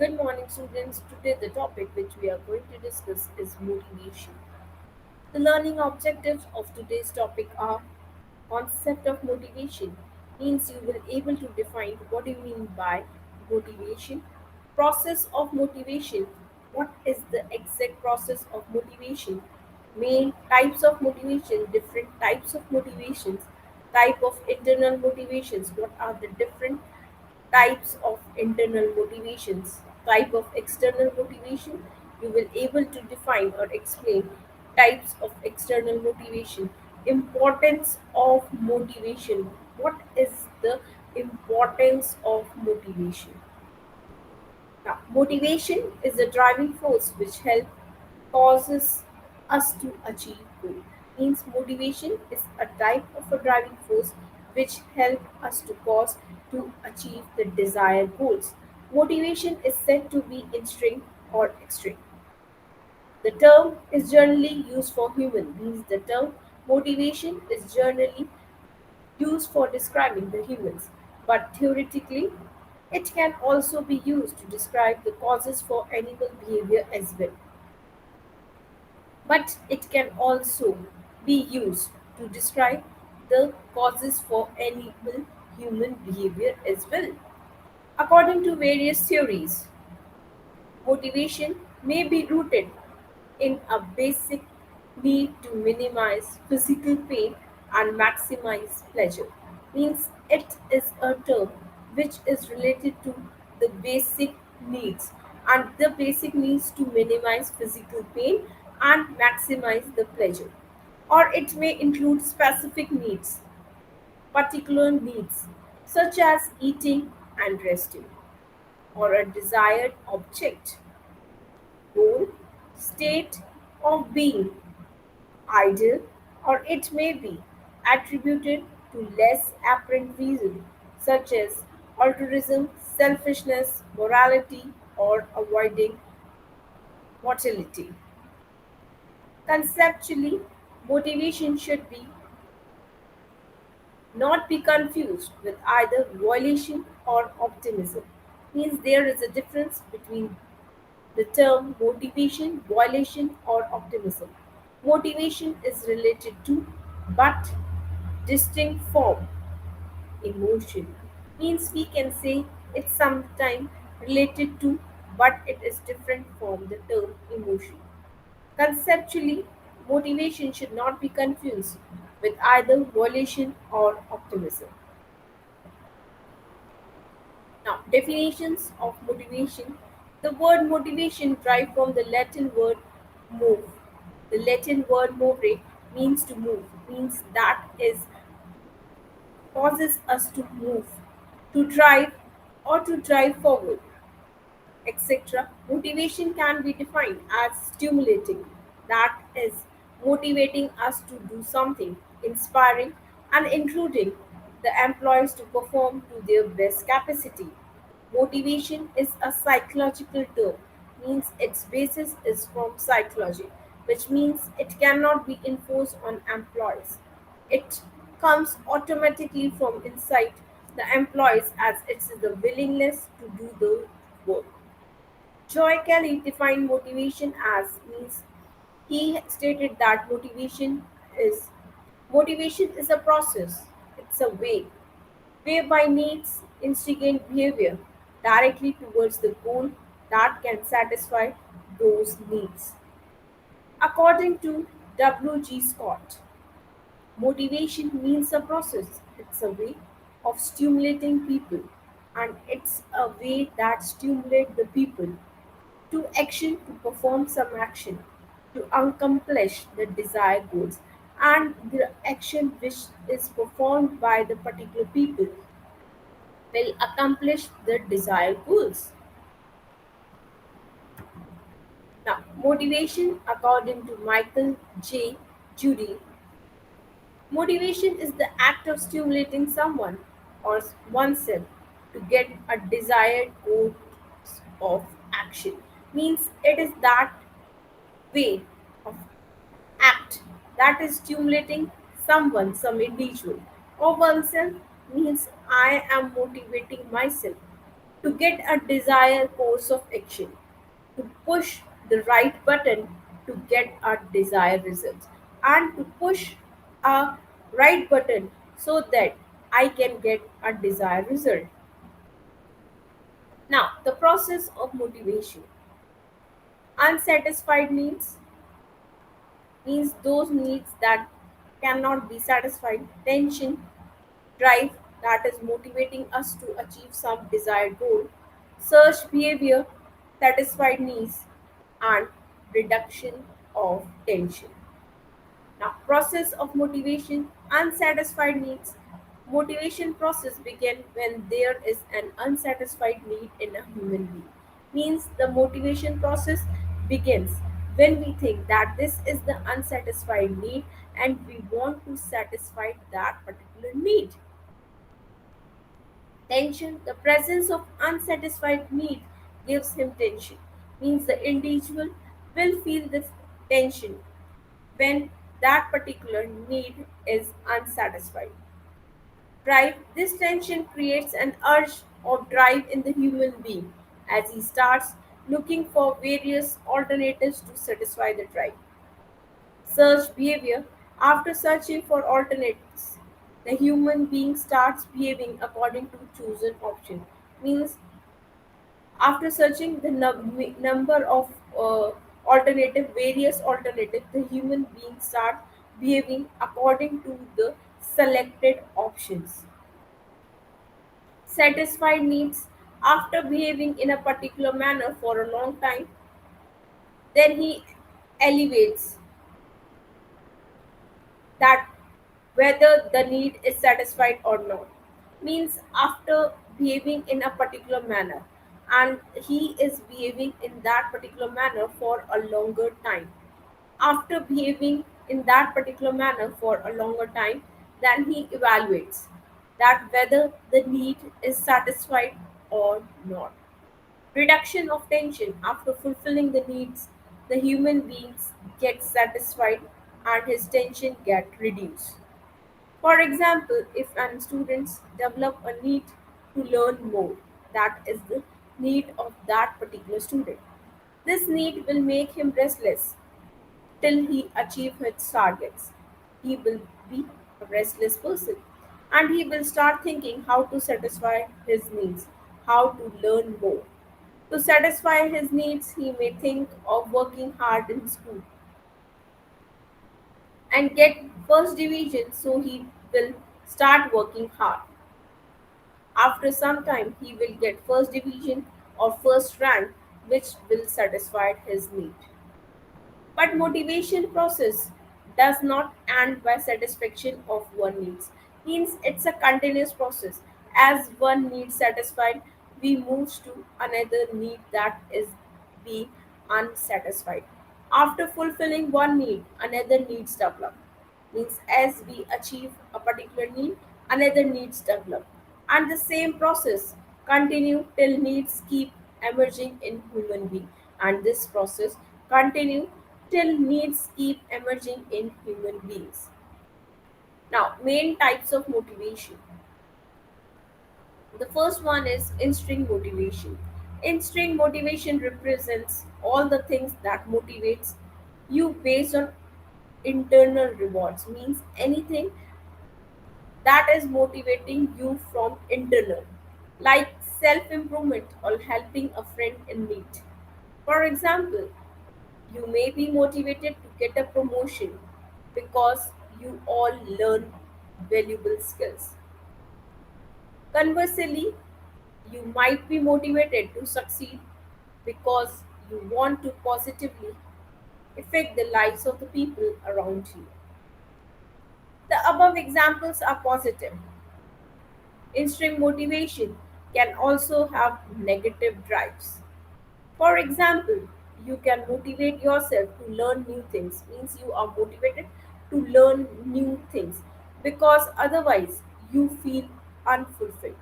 Good morning, students. Today, the topic which we are going to discuss is motivation. The learning objectives of today's topic are concept of motivation means you will able to define what do you mean by motivation, process of motivation, what is the exact process of motivation, main types of motivation, different types of motivations, type of internal motivations, what are the different types of internal motivations, type of external motivation, you will able to define or explain types of external motivation, importance of motivation, what is the importance of motivation. Now, motivation is the driving force which help causes us to achieve goal. Means motivation is a type of a driving force which help us to cause to achieve the desired goals. Motivation is said to be intrinsic or extrinsic. The term is generally used for human. Means the term motivation is generally used for describing the humans, but theoretically, it can also be used to describe the causes for animal behavior as well. But it can also be used to describe the causes for animal human behavior as well. According to various theories, motivation may be rooted in a basic need to minimize physical pain and maximize pleasure. Means it is a term which is related to the basic needs, and the basic needs to minimize physical pain and maximize the pleasure. Or it may include specific needs, particular needs such as eating and resting, or a desired object, goal, state of being, ideal, or it may be attributed to less apparent reason such as altruism, selfishness, morality, or avoiding mortality. Conceptually, motivation should be not be confused with either violation or optimism. Means there is a difference between the term motivation, violation, or optimism. Motivation is related to but distinct from emotion. Means we can say it's sometimes related to but it is different from the term emotion. Conceptually, motivation should not be confused with either violation or optimism. Now, definitions of motivation. The word motivation derived from the Latin word move. The Latin word movere means to move, means that is causes us to move, to drive, or to drive forward, etc. Motivation can be defined as stimulating, that is, motivating us to do something, inspiring, and including the employees to perform to their best capacity. Motivation is a psychological term, means its basis is from psychology, which means it cannot be enforced on employees. It comes automatically from inside the employees as it is the willingness to do the work. Joy Kelly defined motivation as means he stated that motivation is a process, it's a way whereby needs instigate behavior directly towards the goal that can satisfy those needs. According to W.G. Scott, motivation means a process, it's a way of stimulating people, and it's a way that stimulates the people to action to perform some action to accomplish the desired goals, and the action which is performed by the particular people will accomplish the desired goals. Now, motivation, according to Michael J. Judy, motivation is the act of stimulating someone or oneself to get a desired goal of action. Means it is that way of act that is stimulating someone, some individual, or oneself, means I am motivating myself to get a desired course of action, to push the right button to get a desired result, and to push a right button so that I can get a desired result. Now, the process of motivation. Unsatisfied needs means those needs that cannot be satisfied. Tension, drive that is motivating us to achieve some desired goal. Search behavior, satisfied needs, and reduction of tension. Now, process of motivation, unsatisfied needs. Motivation process begin when there is an unsatisfied need in a human being. Means the motivation process begins when we think that this is the unsatisfied need and we want to satisfy that particular need. Tension, the presence of unsatisfied need gives him tension. Means the individual will feel this tension when that particular need is unsatisfied. Drive, this tension creates an urge of drive in the human being as he starts looking for various alternatives to satisfy the drive. Search behavior, after searching for alternatives, the human being starts behaving according to chosen option. Means after searching the number of various alternatives, the human being start behaving according to the selected options. Satisfied needs, after behaving in a particular manner for a long time, then he elevates that whether the need is satisfied or not. Means after behaving in a particular manner and he is behaving in that particular manner for a longer time. After behaving in that particular manner for a longer time, then he evaluates that whether the need is satisfied or not. Reduction of tension, after fulfilling the needs, the human beings get satisfied and his tension get reduced. For example, if an students develop a need to learn more, that is the need of that particular student. This need will make him restless till he achieve his targets. He will be a restless person and he will start thinking how to satisfy his needs, how to learn more. To satisfy his needs, he may think of working hard in school and get first division, so he will start working hard. After some time, he will get first division or first rank, which will satisfy his need. But motivation process does not end by satisfaction of one needs. Means it's a continuous process. As one need satisfied, we move to another need that is being unsatisfied. After fulfilling one need, another needs develop. Means as we achieve a particular need, another needs develop. And the same process continue till needs keep emerging in human being. And this process continue till needs keep emerging in human beings. Now, main types of motivation. The first one is instinct motivation. Instinct motivation represents all the things that motivates you based on internal rewards. Means anything that is motivating you from internal, like self improvement or helping a friend in need. For example, you may be motivated to get a promotion because you all learn valuable skills. Conversely, you might be motivated to succeed because you want to positively affect the lives of the people around you. The above examples are positive. Instinct motivation can also have negative drives. For example, you can motivate yourself to learn new things, means you are motivated to learn new things because otherwise you feel unfulfilled.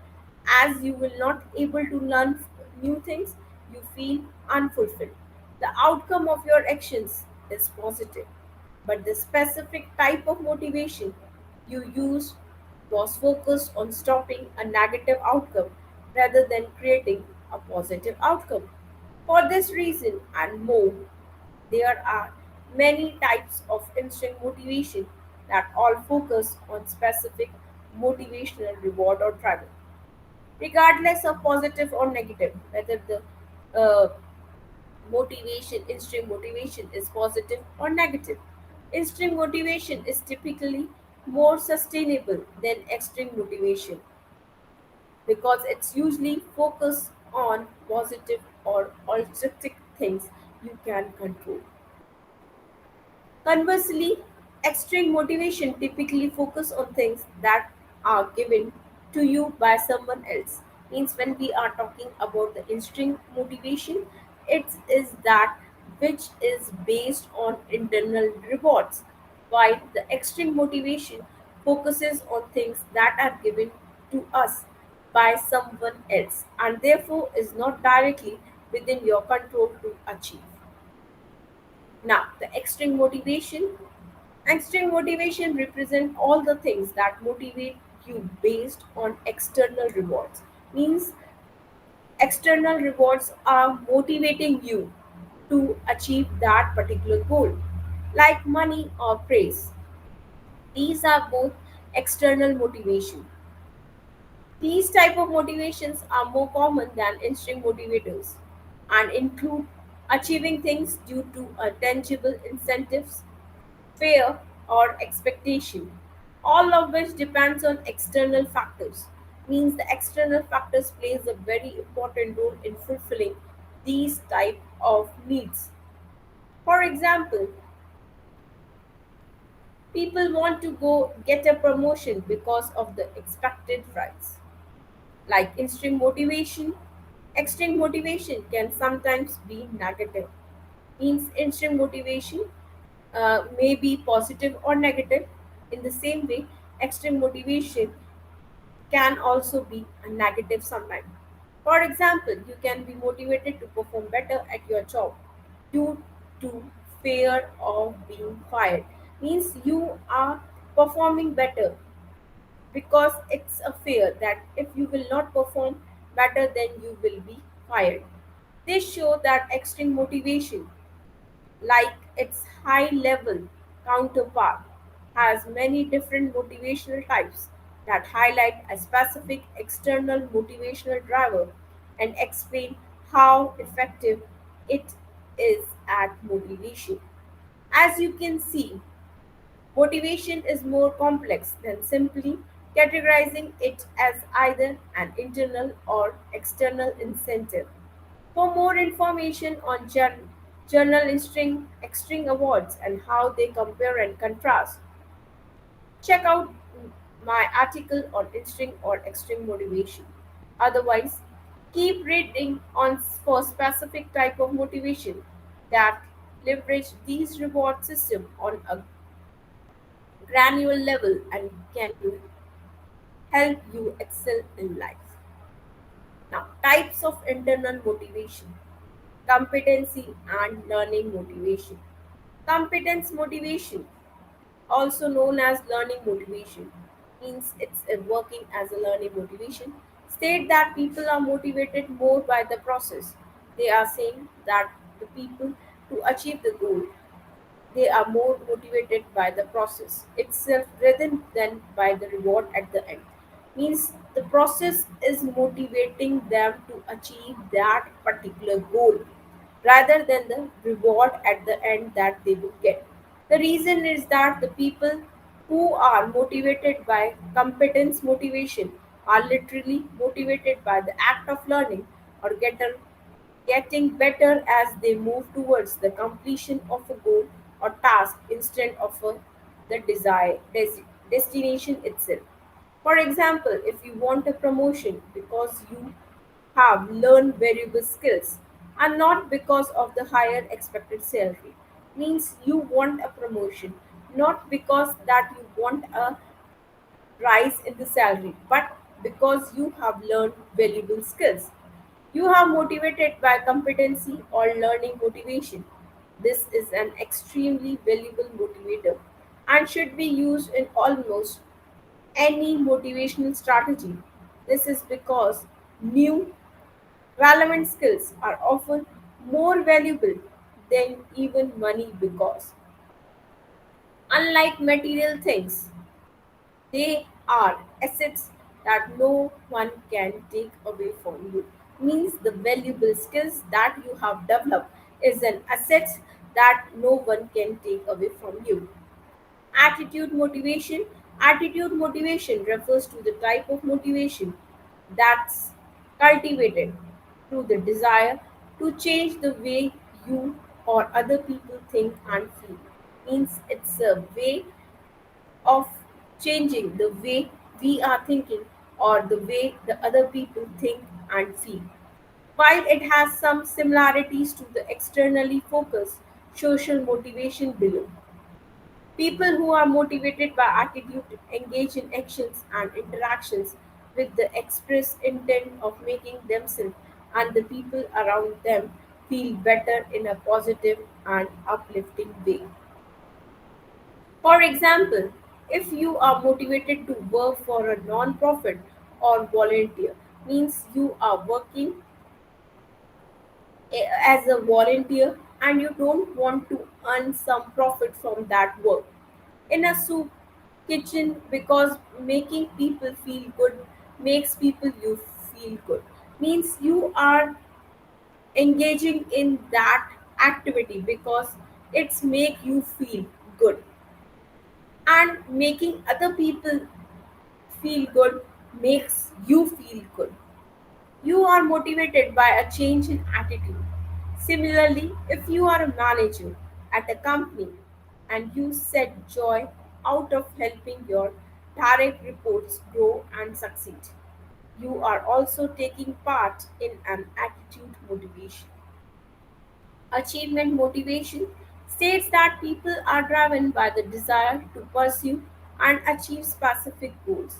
As you will not able to learn new things, you feel unfulfilled. The outcome of your actions is positive, but the specific type of motivation you used was focused on stopping a negative outcome, rather than creating a positive outcome. For this reason and more, there are many types of instant motivation that all focus on specific motivational reward or driver, regardless of positive or negative, whether the uh, motivation, instant motivation is positive or negative. Instant motivation is typically more sustainable than extreme motivation because it's usually focused on positive or altruistic things you can control. Conversely, extreme motivation typically focus on things that are given to you by someone else. Means when we are talking about the extreme motivation, it is that which is based on internal rewards, while the extreme motivation focuses on things that are given to us by someone else and therefore is not directly within your control to achieve. Now, the extreme motivation represent all the things that motivate you based on external rewards. Means external rewards are motivating you to achieve that particular goal, like money or praise. These are both external motivation. These type of motivations are more common than instinct motivators and include achieving things due to a tangible incentives, fear, or expectation, all of which depends on external factors. Means the external factors plays a very important role in fulfilling these type of needs. For example, people want to go get a promotion because of the expected rise. Like extreme motivation can sometimes be negative. Means instant motivation may be positive or negative. In the same way, extreme motivation can also be a negative sometimes. For example, you can be motivated to perform better at your job due to fear of being fired. Means you are performing better because it's a fear that if you will not perform better, then you will be fired. This show that extreme motivation, like its high level counterpart, has many different motivational types that highlight a specific external motivational driver and explain how effective it is at motivation. As you can see, motivation is more complex than simply categorizing it as either an internal or external incentive. For more information on journal string awards and how they compare and contrast, check out my article on instinct or extreme motivation. Otherwise, keep reading on for specific type of motivation that leverage these reward system on a granular level and can help you excel in life. Now, types of internal motivation, competency and learning motivation. Competence motivation, also known as learning motivation, means it's working as a learning motivation. State that people are motivated more by the process. They are saying that the people to achieve the goal, they are more motivated by the process itself rather than by the reward at the end. Means the process is motivating them to achieve that particular goal rather than the reward at the end that they will get. The reason is that the people who are motivated by competence motivation are literally motivated by the act of learning or getting better as they move towards the completion of a goal or task instead of the destination itself. For example, if you want a promotion because you have learned valuable skills and not because of the higher expected salary, means you want a promotion not because that you want a rise in the salary, but because you have learned valuable skills. You are motivated by competency or learning motivation. This is an extremely valuable motivator and should be used in almost any motivational strategy. This is because New, relevant skills are often more valuable than even money because, unlike material things, they are assets that no one can take away from you. Means the valuable skills that you have developed is an asset that no one can take away from you. Attitude motivation. Attitude motivation refers to the type of motivation that's cultivated through the desire to change the way you or other people think and feel. Means it's a way of changing the way we are thinking or the way the other people think and feel. While it has some similarities to the externally focused social motivation below, people who are motivated by attitude engage in actions and interactions with the express intent of making themselves and the people around them feel better in a positive and uplifting way. For example, if you are motivated to work for a non-profit or volunteer, means you are working as a volunteer and you don't want to earn some profit from that work in a soup kitchen because making people feel good makes people you feel good, means you are engaging in that activity because it's make you feel good, and making other people feel good makes you feel good. You are motivated by a change in attitude. Similarly, if you are a manager at a company and you set joy out of helping your direct reports grow and succeed, you are also taking part in an attitude motivation. Achievement motivation states that people are driven by the desire to pursue and achieve specific goals,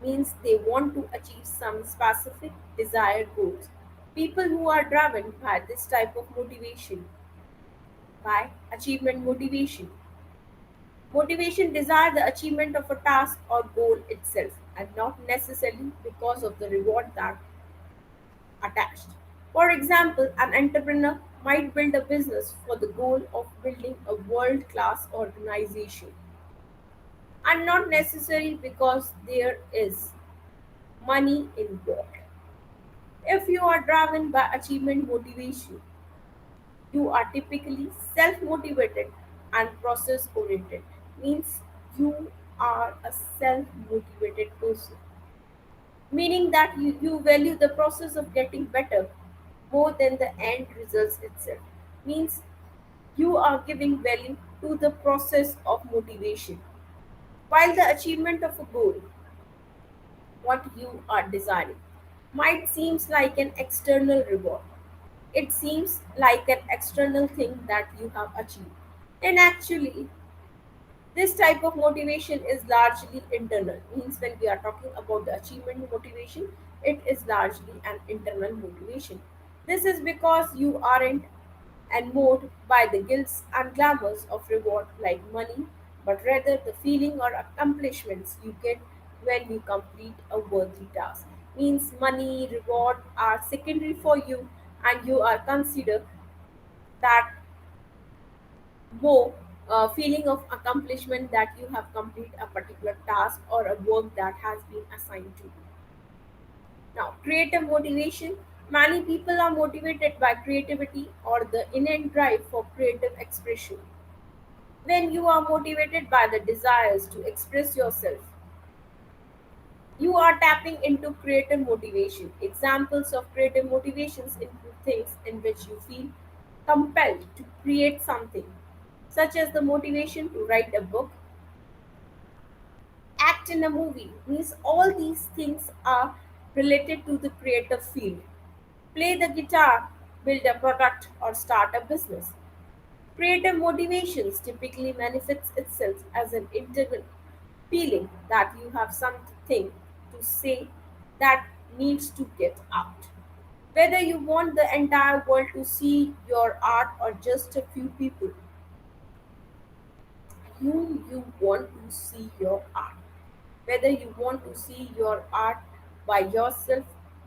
means they want to achieve some specific desired goals. People who are driven by this type of motivation, by achievement motivation. Motivation desire the achievement of a task or goal itself and not necessarily because of the reward that attached. For example, an entrepreneur might build a business for the goal of building a world class organization and not necessarily because there is money involved. If you are driven by achievement motivation, you are typically self motivated and process oriented. Means you are a self motivated person, meaning that you value the process of getting better more than the end results itself. Means you are giving value to the process of motivation. While the achievement of a goal, what you are desiring, might seems like an external reward. It seems like an external thing that you have achieved. And actually, this type of motivation is largely internal. Means when we are talking about the achievement motivation, it is largely an internal motivation. This is because you aren't unmoved by the guilts and glamours of reward like money, but rather the feeling or accomplishments you get when you complete a worthy task. Means money, reward are secondary for you, and you are considered that more feeling of accomplishment that you have completed a particular task or a work that has been assigned to you. Now, creative motivation. Many people are motivated by creativity or the innate drive for creative expression. When you are motivated by the desires to express yourself, you are tapping into creative motivation. Examples of creative motivations include things in which you feel compelled to create something, such as the motivation to write a book, act in a movie. Means all these things are related to the creative field. Play the guitar, build a product, or start a business. Creative motivations typically manifests itself as an internal feeling that you have something to say that needs to get out. Whether you want the entire world to see your art or just a few people whom you want to see your art, whether you want to see your art by yourself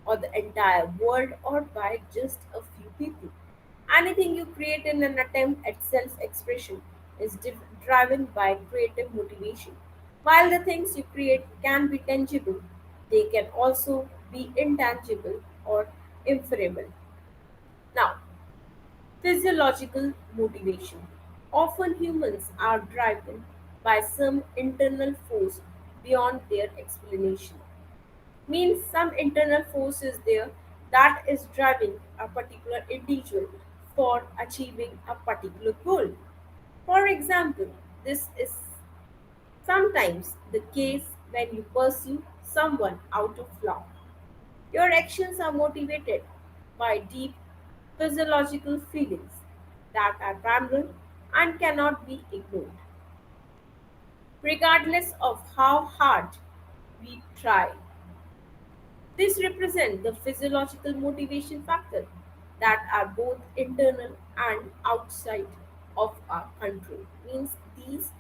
or the entire world or by just a few people. Anything you create in an attempt at self expression is driven by creative motivation. While the things you create can be tangible, they can also be intangible or inferable. Now, physiological motivation. Often humans are driven by some internal force beyond their explanation. Means some internal force is there that is driving a particular individual for achieving a particular goal. For example, this is sometimes the case when you pursue someone out of love. Your actions are motivated by deep physiological feelings that are primal and cannot be ignored, regardless of how hard we try. This represents the physiological motivation factor that are both internal and outside of our control. Means these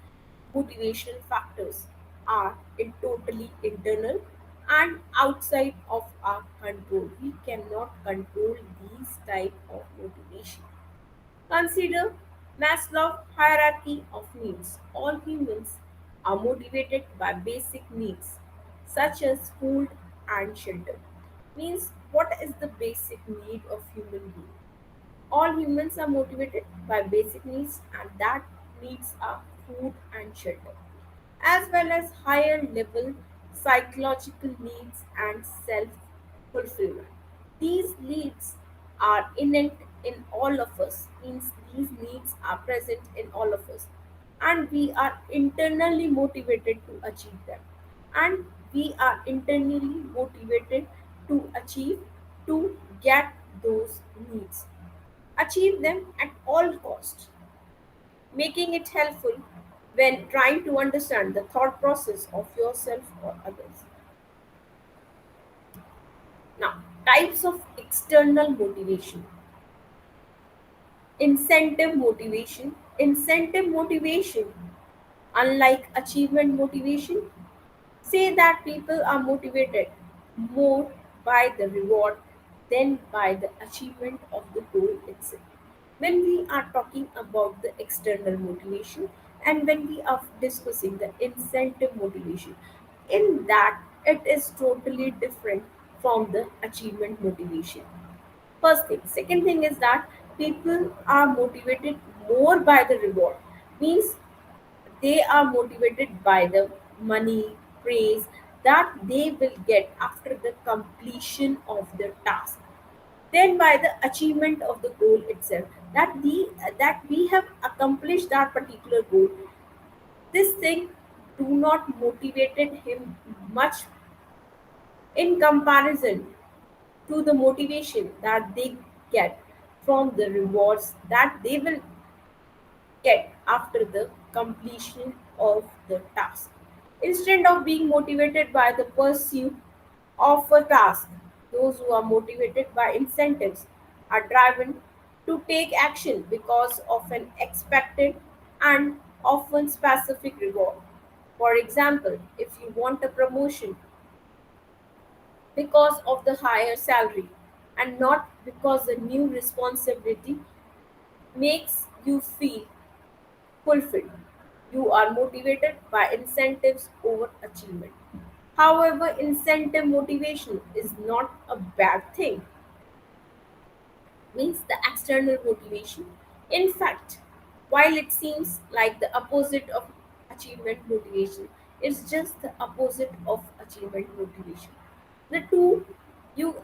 motivational factors are totally internal and outside of our control. We cannot control these type of motivation. Consider Maslow's hierarchy of needs. All humans are motivated by basic needs such as food and shelter. Means what is the basic need of human being? All humans are motivated by basic needs and that needs are food and shelter as well as higher level psychological needs and self fulfillment. These needs are innate in all of us, means these needs are present in all of us, and we are internally motivated to achieve them. And we are internally motivated to achieve, to get those needs. Achieve them at all costs, making it helpful when trying to understand the thought process of yourself or others. Now, types of external motivation. Incentive motivation. Incentive motivation, unlike achievement motivation, say that people are motivated more by the reward than by the achievement of the goal itself. When we are talking about the external motivation and when we are discussing the incentive motivation, in that it is totally different from the achievement motivation. First thing. Second thing is that people are motivated more by the reward. Means they are motivated by the money, praise that they will get after the completion of the task. Then by the achievement of the goal itself, that we have accomplished that particular goal. This thing do not motivated him much in comparison to the motivation that they get from the rewards that they will get after the completion of the task. Instead of being motivated by the pursuit of a task, those who are motivated by incentives are driven to take action because of an expected and often specific reward. For example, if you want a promotion because of the higher salary and not because the new responsibility makes you feel fulfilled. You are motivated by incentives over achievement. However, incentive motivation is not a bad thing, means the external motivation. In fact, while it seems like the opposite of achievement motivation, it's just the opposite of achievement motivation. The two you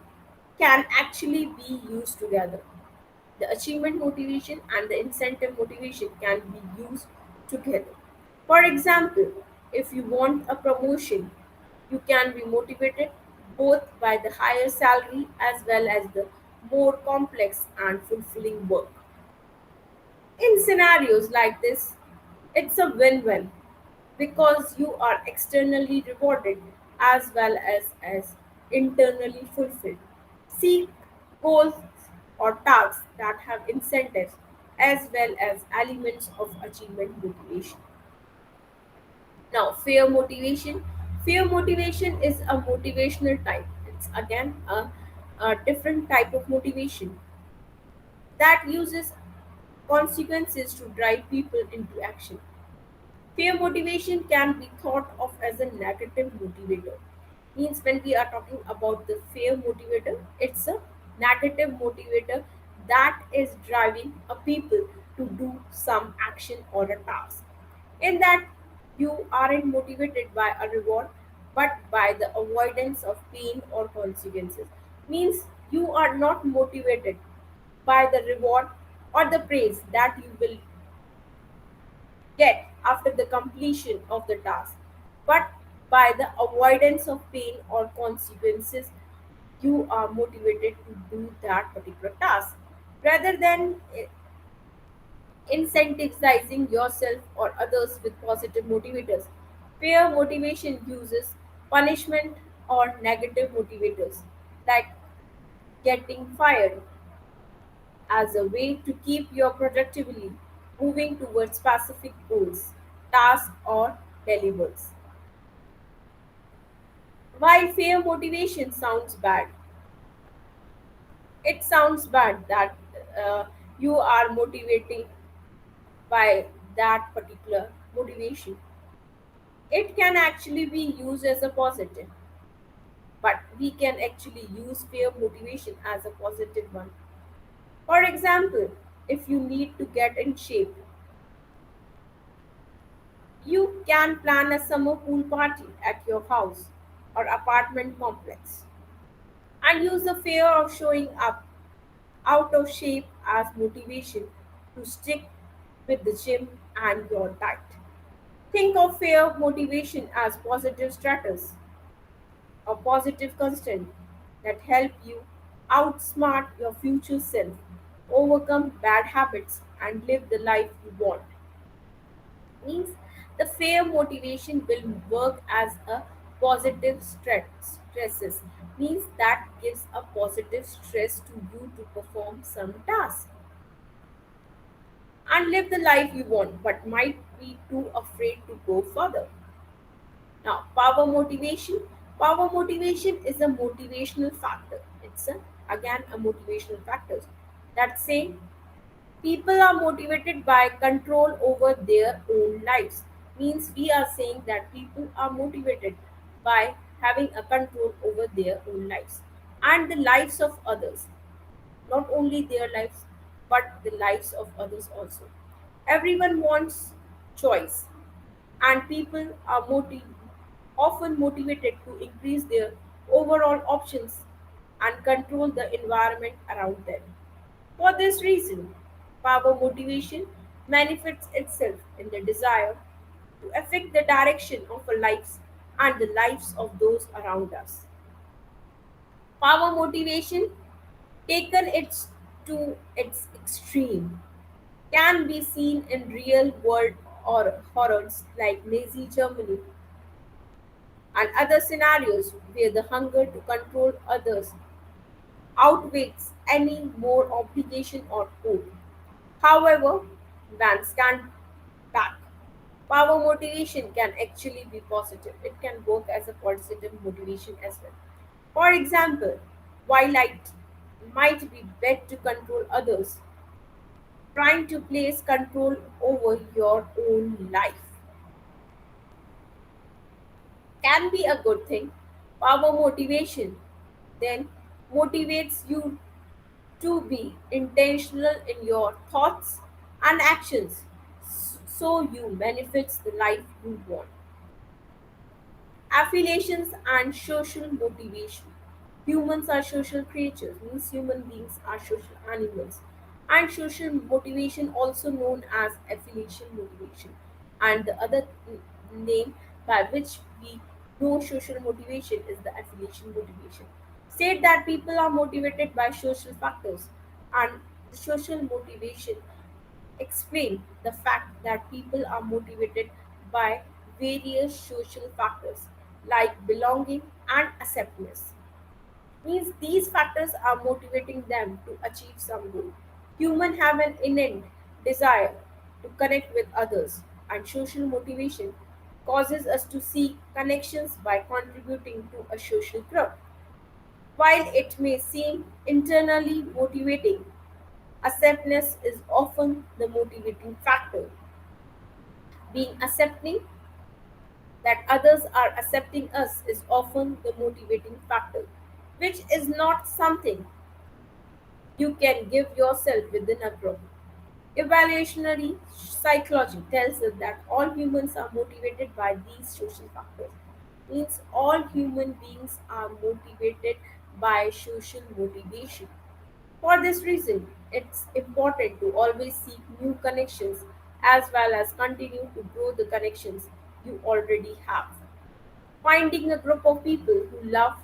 can actually be used together. The achievement motivation and the incentive motivation can be used together. For example, if you want a promotion, you can be motivated both by the higher salary as well as the more complex and fulfilling work. In scenarios like this, it's a win win because you are externally rewarded as well as internally fulfilled. Seek goals or tasks that have incentives as well as elements of achievement motivation. Now, fear motivation. Fear motivation is a motivational type. It's again a a different type of motivation that uses consequences to drive people into action. Fear motivation can be thought of as a negative motivator. Means when we are talking about the fear motivator, it's a negative motivator that is driving a people to do some action or a task. In that you aren't motivated by a reward but by the avoidance of pain or consequences. Means you are not motivated by the reward or the praise that you will get after the completion of the task, but by the avoidance of pain or consequences, you are motivated to do that particular task rather than incentivizing yourself or others with positive motivators. Fear motivation uses punishment or negative motivators like getting fired as a way to keep your productivity moving towards specific goals, tasks, or deliverables. While fear motivation sounds bad, it sounds bad that uh, you are motivating by that particular motivation. It can actually be used as a positive, but we can actually use fear motivation as a positive one. For example, if you need to get in shape, you can plan a summer pool party at your house or apartment complex and use the fear of showing up out of shape as motivation to stick with the gym and your diet. Think of fear motivation as positive status, a positive constant that help you outsmart your future self, overcome bad habits, and live the life you want. Means the fear motivation will work as a positive stresses, means that gives a positive stress to you to perform some task and live the life you want but might be too afraid to go further. Now power motivation is a motivational factor. It's again a motivational factor that say people are motivated by control over their own lives. Means we are saying that people are motivated by having a control over their own lives and the lives of others. Not only their lives, but the lives of others also. Everyone wants choice, and people are often motivated to increase their overall options and control the environment around them. For this reason, power motivation manifests itself in the desire to affect the direction of our lives and the lives of those around us. Power motivation, taken to its extreme, can be seen in real world or horrors like Nazi Germany and other scenarios where the hunger to control others outweighs any more obligation or hope. However, when stand back, power motivation can actually be positive. It can work as a positive motivation as well. For example, while it might be bad to control others, trying to place control over your own life can be a good thing. Power motivation then motivates you to be intentional in your thoughts and actions so you manifest the life you want. Affiliations and social motivation. Humans are social creatures, means human beings are social animals. And social motivation, also known as affiliation motivation, and the other name by which we know social motivation is the affiliation motivation. State that people are motivated by social factors, and the social motivation explain the fact that people are motivated by various social factors like belonging and acceptance. Means these factors are motivating them to achieve some goal. Humans have an innate desire to connect with others, and social motivation causes us to seek connections by contributing to a social group. While it may seem internally motivating, acceptance is often the motivating factor. Being accepting that others are accepting us is often the motivating factor, which is not something you can give yourself within a group. Evaluationary psychology tells us that all humans are motivated by these social factors. Means all human beings are motivated by social motivation. For this reason, it's important to always seek new connections as well as continue to grow the connections you already have. Finding a group of people who love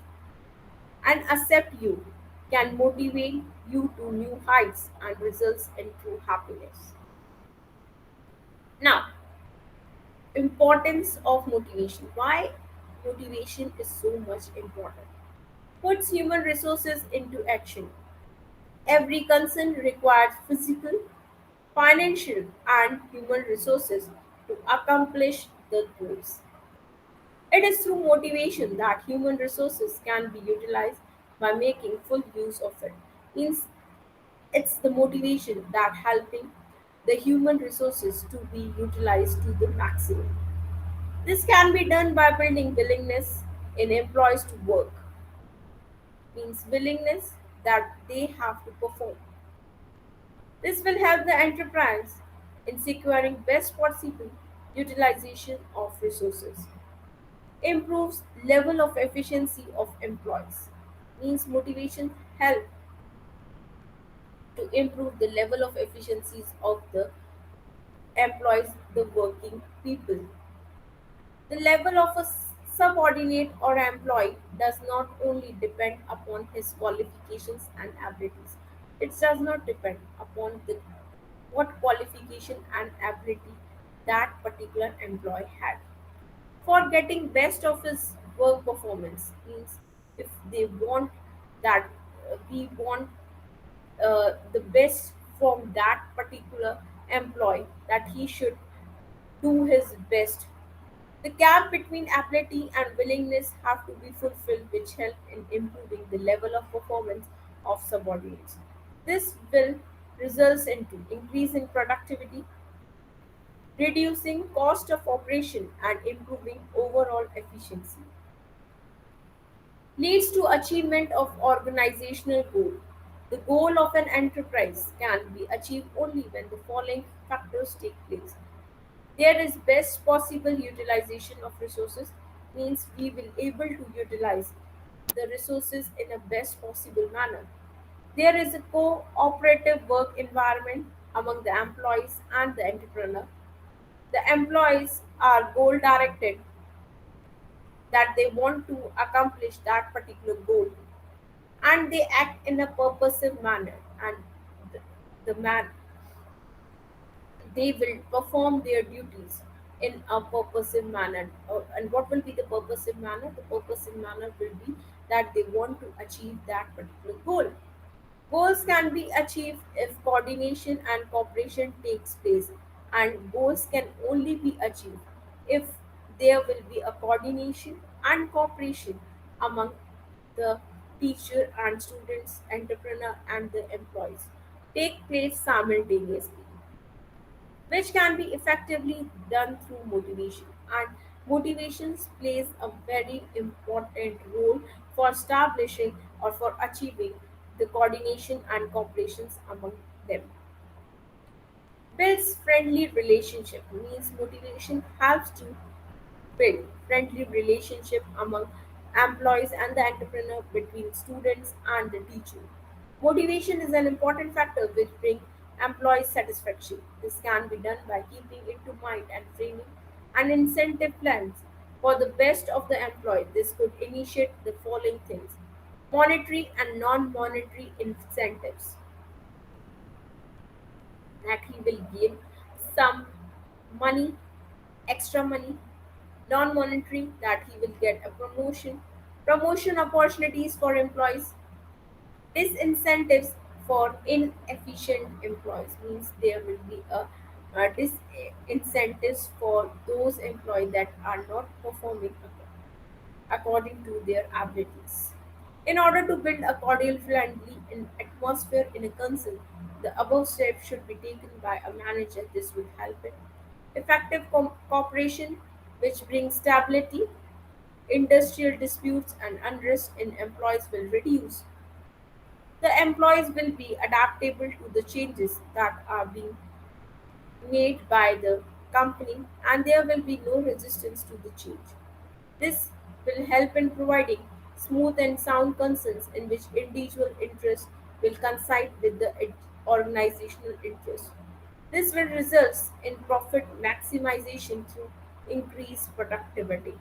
and accept you can motivate you to new heights and results in true happiness. Now, importance of motivation. Why motivation is so much important? Puts human resources into action. Every concern requires physical, financial, and human resources to accomplish the goals. It is through motivation that human resources can be utilized by making full use of it. Means it's the motivation that helping the human resources to be utilized to the maximum. This can be done by building willingness in employees to work, means willingness that they have to perform. This will help the enterprise in securing best possible utilization of resources. Improves level of efficiency of employees. Means motivation help to improve the level of efficiencies of the employees, the working people. The level of a subordinate or employee does not only depend upon his qualifications and abilities. It does not depend upon the what qualification and ability that particular employee had. For getting best of his work performance means if they want that we want the best from that particular employee that he should do his best. The gap between ability and willingness have to be fulfilled, which help in improving the level of performance of subordinates. This will result into increase in productivity, reducing cost of operation and improving overall efficiency. Leads to achievement of organizational goal. The goal of an enterprise can be achieved only when the following factors take place. There is best possible utilization of resources, means we will able to utilize the resources in a best possible manner. There is a cooperative work environment among the employees and the entrepreneur. The employees are goal directed that they want to accomplish that particular goal and they act in a purposive manner and the man they will perform their duties in a purposive manner. And what will be the purposive manner? The purposive manner will be that they want to achieve that particular goal. Goals can be achieved if coordination and cooperation takes place, and goals can only be achieved if there will be a coordination and cooperation among the teacher and students, entrepreneur, and the employees take place simultaneously, which can be effectively done through motivation. And motivations plays a very important role for establishing or for achieving the coordination and cooperations among them. Builds friendly relationship, means motivation helps to build friendly relationship among employees and the entrepreneur, between students and the teacher. Motivation is an important factor which brings employee satisfaction. This can be done by keeping into mind and framing an incentive plans for the best of the employee. This could initiate the following things: monetary and non-monetary incentives, that he will gain some money, extra money, non-monetary, that he will get a promotion, promotion opportunities for employees, disincentives for inefficient employees, means there will be a disincentives for those employees that are not performing according to their abilities. In order to build a cordial, friendly atmosphere in a council, the above steps should be taken by a manager. This will help it. Effective cooperation, which brings stability, industrial disputes and unrest in employees will reduce. The employees will be adaptable to the changes that are being made by the company and there will be no resistance to the change. This will help in providing smooth and sound concerns in which individual interests will coincide with the organizational interest. This will result in profit maximization through increased productivity.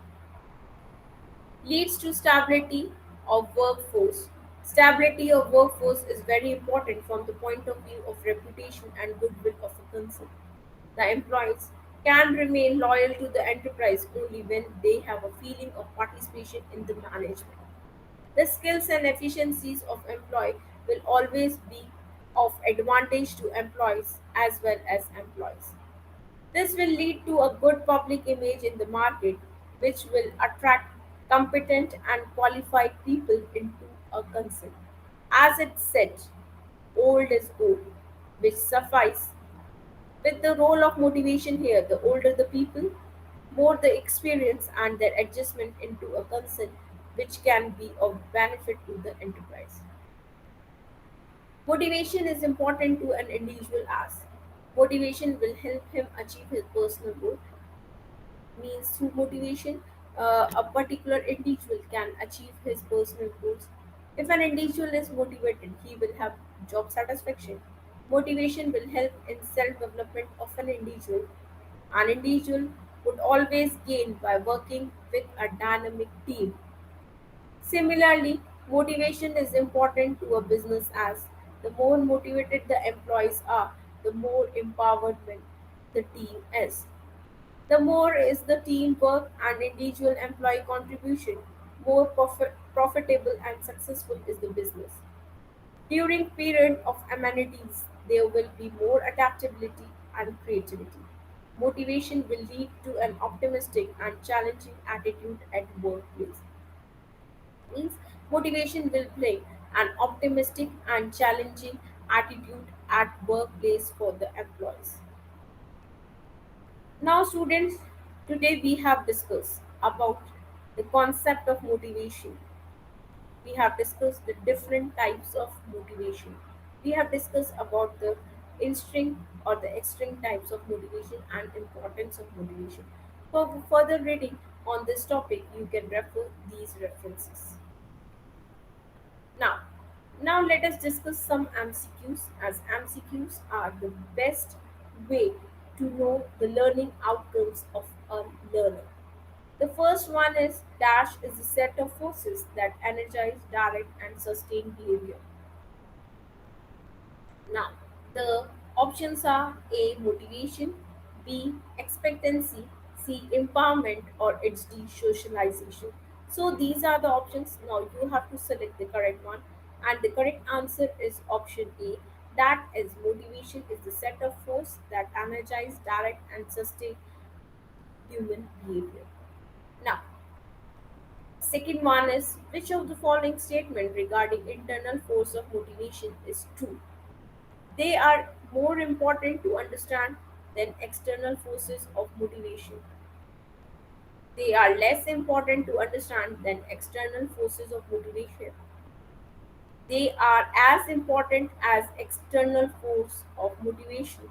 Leads to stability of workforce. Stability of workforce is very important from the point of view of reputation and goodwill of a concern. The employees can remain loyal to the enterprise only when they have a feeling of participation in the management. The skills and efficiencies of employee will always be of advantage to employees as well as employees. This will lead to a good public image in the market, which will attract competent and qualified people into a concern. As it said, old is gold, which suffice. With the role of motivation here, the older the people, more the experience and their adjustment into a concern which can be of benefit to the enterprise. Motivation is important to an individual as motivation will help him achieve his personal goal. Means through motivation, a particular individual can achieve his personal goals. If an individual is motivated, he will have job satisfaction. Motivation will help in self development of an individual. An individual would always gain by working with a dynamic team. Similarly, motivation is important to a business as the more motivated the employees are, the more empowerment the team is. The more is the teamwork and individual employee contribution, more profitable and successful is the business. During period of amenities, there will be more adaptability and creativity. Motivation will lead to an optimistic and challenging attitude at workplace. Means motivation will bring an optimistic and challenging attitude at workplace for the employees. Now, students, today we have discussed about the concept of motivation. We have discussed the different types of motivation. We have discussed about the instinct or the extreme types of motivation and importance of motivation. For further reading on this topic, you can refer these references. Now, now let us discuss some MCQs as MCQs are the best way to know the learning outcomes of a learner. The first one is dash is a set of forces that energize, direct, and sustain behavior. Now, the options are A. Motivation, B. Expectancy, C. Empowerment, or it's D. Socialization. So, these are the options. Now, you have to select the correct one, and the correct answer is option A. That is, motivation is the set of force that energize, direct, and sustain human behavior. Now, second one is which of the following statement regarding internal force of motivation is true? They are more important to understand than external forces of motivation. They are less important to understand than external forces of motivation. They are as important as external force of motivation.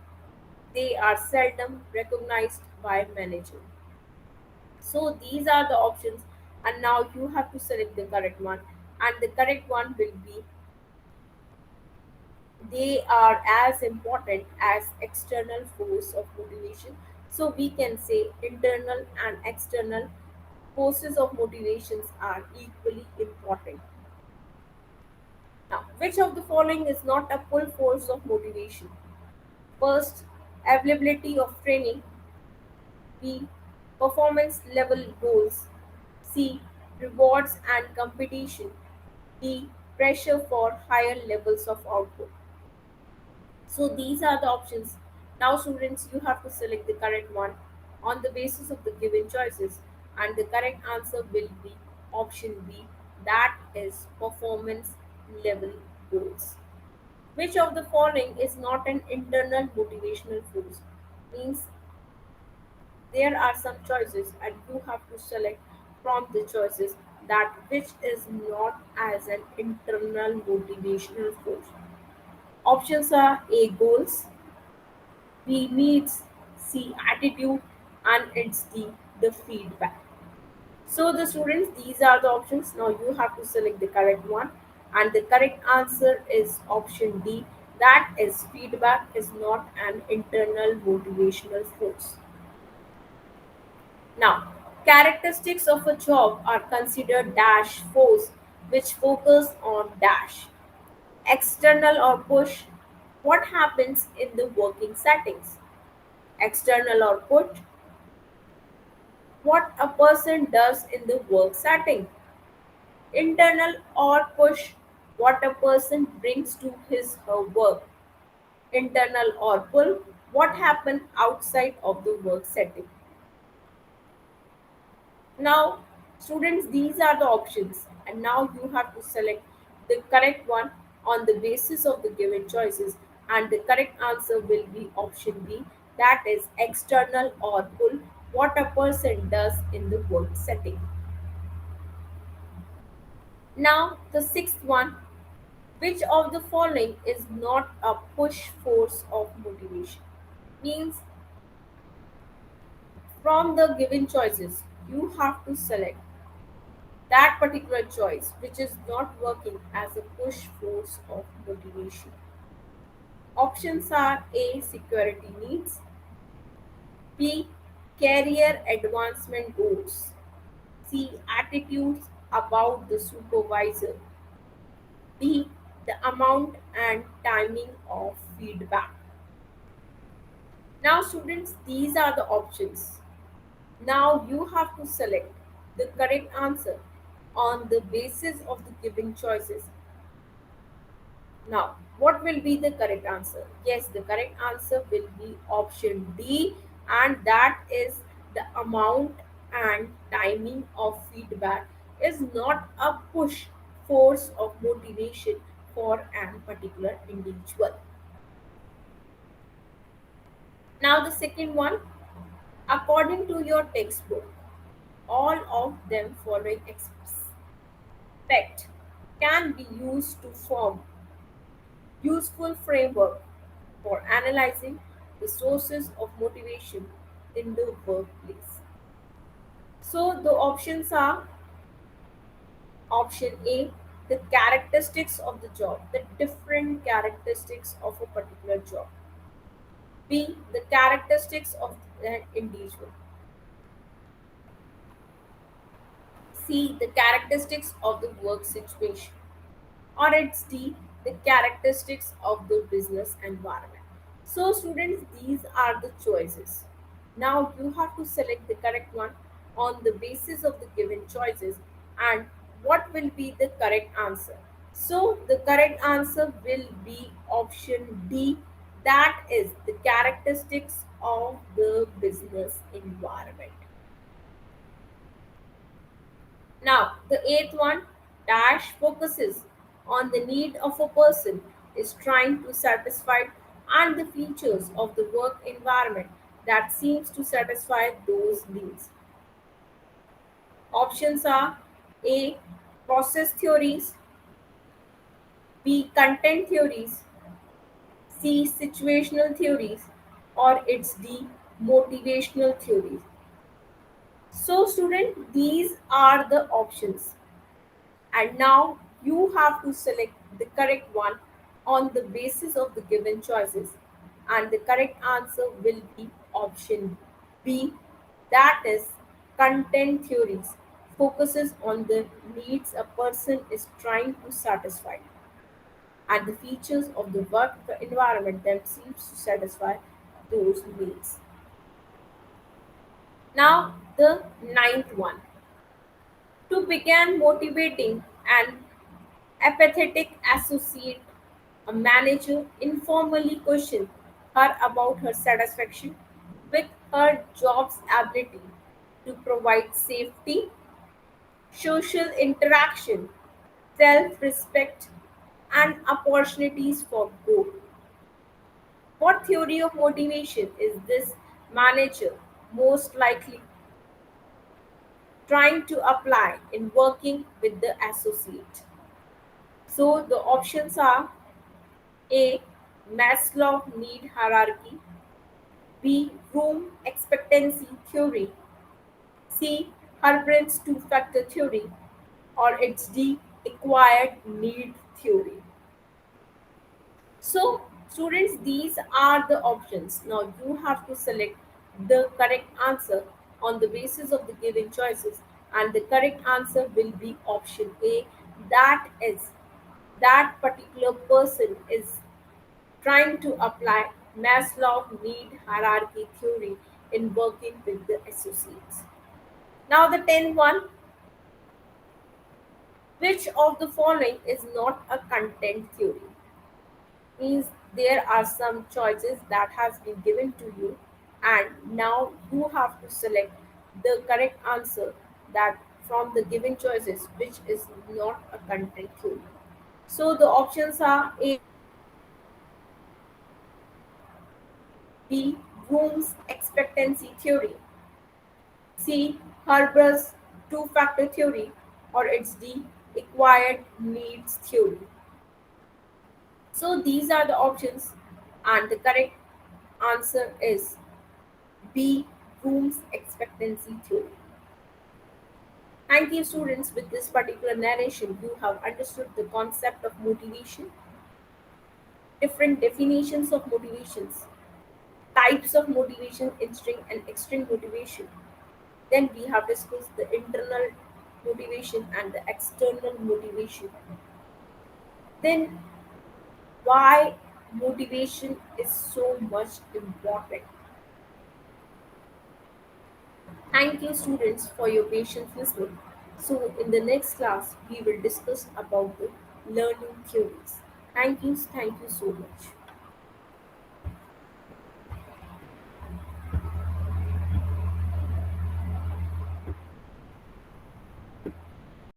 They are seldom recognized by manager. So these are the options and now you have to select the correct one and the correct one will be they are as important as external force of motivation. So we can say internal and external forces of motivations are equally important. Now, which of the following is not a full force of motivation? First, availability of training. B. Performance level goals. C. Rewards and competition. D. Pressure for higher levels of output. So these are the options. Now, students, you have to select the correct one on the basis of the given choices, and the correct answer will be option B. that is performance level goals. Which of the following is not an internal motivational force? Means there are some choices and you have to select from the choices that which is not as an internal motivational force. Options are A goals, B needs, C attitude, and it's the feedback. So the students, these are the options. Now you have to select the correct one, and the correct answer is option D. That is feedback is not an internal motivational force. Now, characteristics of a job are considered dash force, which focus on dash external or push. What happens in the working settings? External or put, what a person does in the work setting. Internal or push, what a person brings to his her work. Internal or pull, what happened outside of the work setting. Now, students, these are the options, and now you have to select the correct one on the basis of the given choices, and the correct answer will be option B, that is external or pull, what a person does in the work setting. Now, the sixth one, which of the following is not a push force of motivation? Means from the given choices, you have to select that particular choice which is not working as a push force of motivation. Options are A security needs, B career advancement goals, C attitudes about the supervisor, D the amount and timing of feedback. Now students, these are the options. Now you have to select the correct answer on the basis of the given choices. Now, what will be the correct answer? Yes, the correct answer will be option D, and that is the amount and timing of feedback is not a push force of motivation for an particular individual. Now, the second one, according to your textbook, all of them following aspect can be used to form useful framework for analyzing the sources of motivation in the workplace. So the options are option A, the characteristics of the job, the different characteristics of a particular job. B, the characteristics of the individual. C, the characteristics of the work situation. Or it's D, the characteristics of the business environment. So, students, these are the choices. Now, you have to select the correct one on the basis of the given choices, and what will be the correct answer. So, the correct answer will be option D, that is the characteristics of the business environment. Now, the eighth one, dash focuses on the need of a person is trying to satisfy and the features of the work environment that seems to satisfy those needs. Options are A. Process theories, B. Content theories, C. Situational theories, or it's D. Motivational theories. So, student, these are the options. And now you have to select the correct one on the basis of the given choices. And the correct answer will be option B, that is content theories focuses on the needs a person is trying to satisfy and the features of the work environment that seems to satisfy those needs. Now the ninth one, to begin motivating an apathetic associate, a manager informally questioned her about her satisfaction with her job's ability to provide safety, social interaction, self respect, and opportunities for growth. What theory of motivation is this manager most likely trying to apply in working with the associate? So the options are A. Maslow need hierarchy, B. Room expectancy theory, C. Herbrand's two-factor theory, or it's D. Acquired need theory. So, students, these are the options. Now, you have to select the correct answer on the basis of the given choices, and the correct answer will be option A. That is, that particular person is trying to apply Maslow need hierarchy theory in working with the associates. Now, the 10th one, which of the following is not a content theory? Means there are some choices that has been given to you, and now you have to select the correct answer that from the given choices which is not a content theory. So the options are A. B. Bloom's expectancy theory, C. Herber's two-factor theory, or it's D. Acquired needs theory. So these are the options, and the correct answer is B. Bloom's expectancy theory. Thank you, students. With this particular narration, you have understood the concept of motivation, different definitions of motivations, types of motivation, intrinsic and extrinsic motivation. Then we have discussed the internal motivation and the external motivation. Then why motivation is so much important. Thank you, students, for your patient listening. So, in the next class, we will discuss about the learning theories. Thank you so much.